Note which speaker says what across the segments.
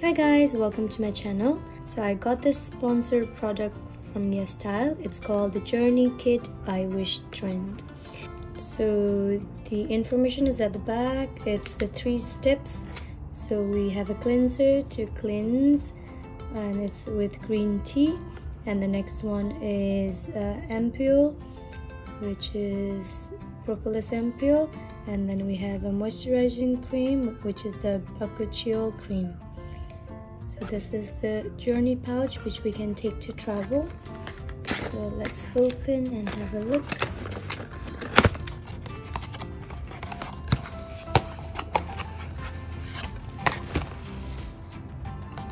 Speaker 1: Hi guys, welcome to my channel. So I got this sponsored product from YesStyle. It's called the Journey Kit by Wishtrend. So the information is at the back. It's the 3 steps. So we have a cleanser to cleanse, and it's with green tea. And the next one is ampule, which is Propolis ampule. And then we have a moisturizing cream, which is the Bakuchiol cream. So this is the journey pouch which we can take to travel. So let's open and have a look.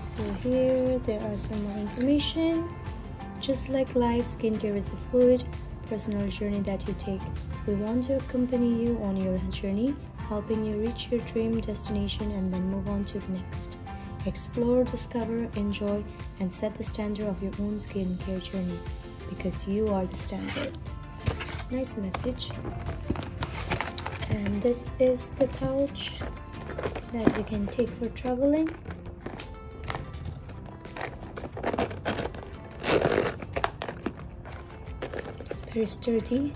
Speaker 1: So here there are some more information. Just like life, skincare is a fluid, personal journey that you take. We want to accompany you on your journey, helping you reach your dream destination and then move on to the next. Explore, discover, enjoy, and set the standard of your own skincare journey, because you are the standard. Nice message. And this is the pouch that you can take for traveling. It's very sturdy.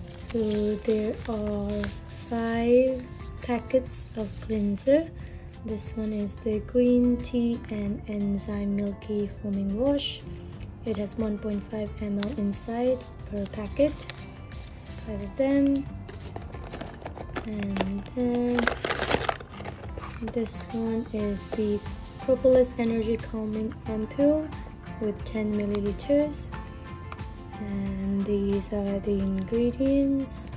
Speaker 1: So there are 5 packets of cleanser. This one is the green tea and enzyme milky foaming wash. It has 1.5 ml inside per packet, 5 of them. And then this one is the Propolis energy calming ampule with 10 milliliters. And these are the ingredients.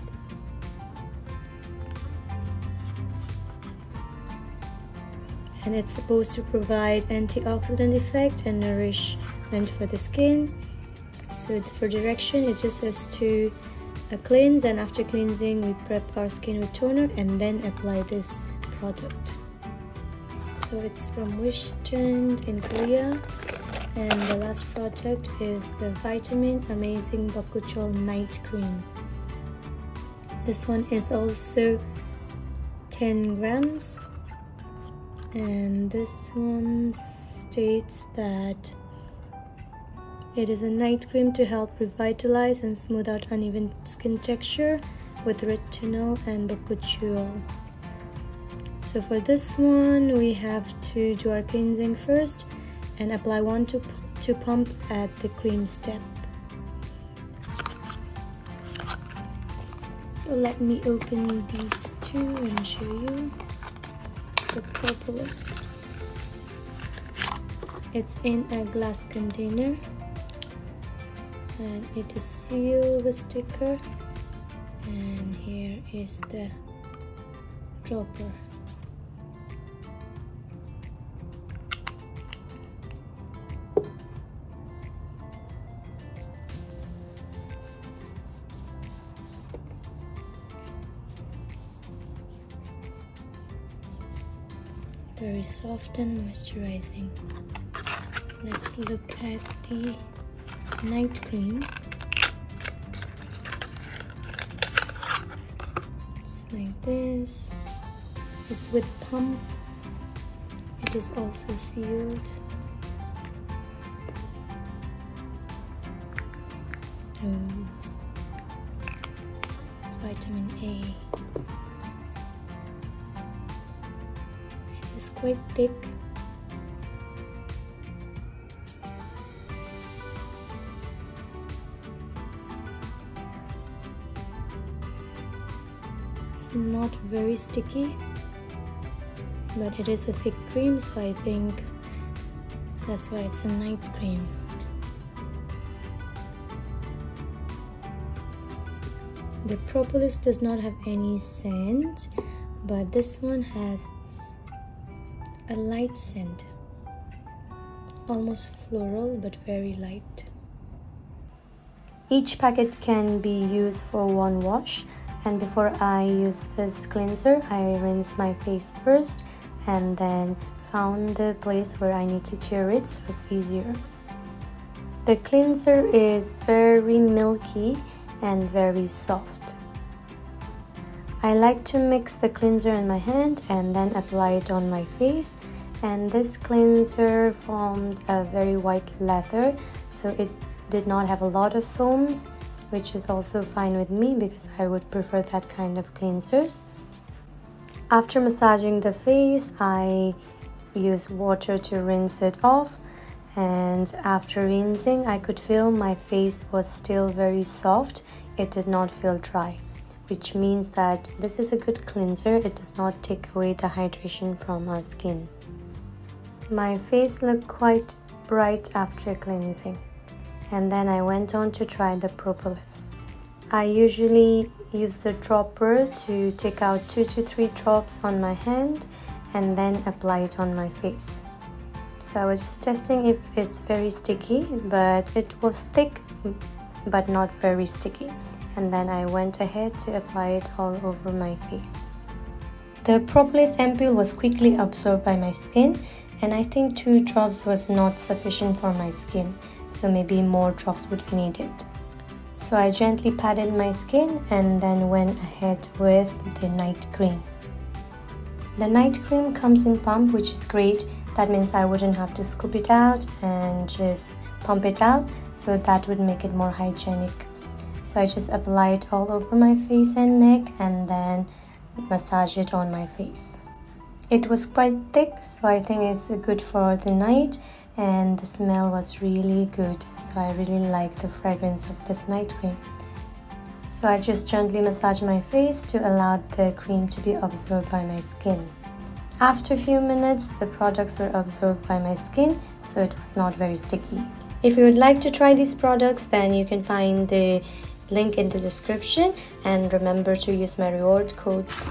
Speaker 1: And it's supposed to provide antioxidant effect and nourishment for the skin. So for direction, it just says to cleanse, and after cleansing we prep our skin with toner and then apply this product. So it's from Wishtrend in Korea. And the last product is the Vitamin Amazing Bakuchiol Night Cream. This one is also 10 grams. And this one states that it is a night cream to help revitalize and smooth out uneven skin texture with retinol and Bakuchiol. So for this one, we have to do our cleansing first and apply 1 to 2 pump at the cream step. So let me open these 2 and show you. The Propolis. It's in a glass container and it is sealed with sticker, and here is the dropper. Very soft and moisturizing. Let's look at the night cream. It's like this. It's with pump. It is also sealed. It's vitamin A. It's quite thick. It's not very sticky, but it is a thick cream, so I think that's why it's a night cream. The Propolis does not have any scent, but this one has a light scent, almost floral but very light. Each packet can be used for 1 wash, and before I use this cleanser, I rinse my face first and then found the place where I need to tear it so it's easier. The cleanser is very milky and very soft. I like to mix the cleanser in my hand and then apply it on my face. And this cleanser formed a very white lather, so it did not have a lot of foams, which is also fine with me because I would prefer that kind of cleansers. After massaging the face, I use water to rinse it off, and after rinsing I could feel my face was still very soft. It did not feel dry, which means that this is a good cleanser. It does not take away the hydration from our skin. My face looked quite bright after cleansing, and then I went on to try the Propolis. I usually use the dropper to take out 2 to 3 drops on my hand and then apply it on my face. So I was just testing if it's very sticky, but it was thick but not very sticky, and then I went ahead to apply it all over my face. The Propolis ampoule was quickly absorbed by my skin, and I think 2 drops was not sufficient for my skin, so maybe more drops would be needed. So I gently patted my skin and then went ahead with the night cream. The night cream comes in pump, which is great. That means I wouldn't have to scoop it out and just pump it out, so that would make it more hygienic. So I just apply it all over my face and neck and then massage it on my face. It was quite thick, so I think it's good for the night, and the smell was really good, so I really like the fragrance of this night cream. So I just gently massage my face to allow the cream to be absorbed by my skin. After a few minutes, the products were absorbed by my skin, so it was not very sticky. If you would like to try these products, then you can find the link in the description, and remember to use my reward codes.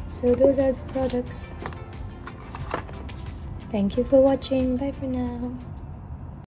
Speaker 1: So those are the products. Thank you for watching. Bye for now.